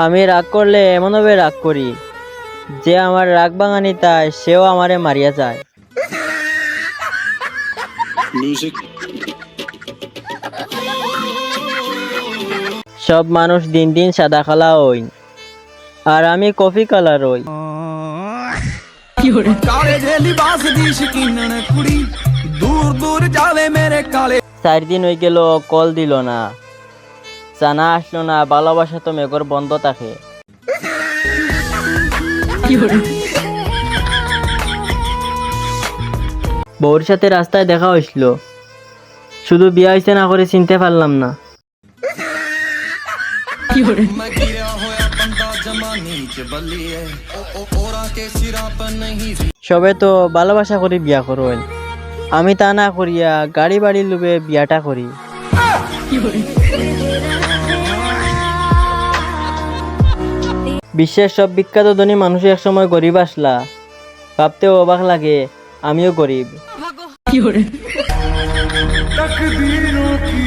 আমি রাগ করলে এমনভাবে রাগ করি যে আমার রাগ ভাঙানি তাই সেও আমারে মারিয়া যায়। সব মানুষ দিন দিন সাদা কালা হই আর আমি কফি কালার হই। काले जे लिबास दी शकीनन कुड़ी दूर दूर जावे मेरे काले 4 দিন হয়ে গেল কল দিল না, জানা আসলো না। ভালোবাসা তো মেঘর বন্ধ থাকে। বউর সাথে রাস্তায় দেখা হয়েছিল, শুধু বিয়ে হয়েছে না করে চিনতে পারলাম না। मैं गिरा होया बंदा जमानी च बल्लिए ओरा के सिरा पर नहीं সবে তো ভালোবাসা করে বিয়া করবেন, আমি তা না করিয়া গাড়ি বাড়ির লোভে বিয়াটা করি। বিশ্বের সব বিখ্যাত ধনী মানুষ একসময় গরিব আসলা, ভাবতেও অবাক লাগে আমিও গরিব। तकदीरों की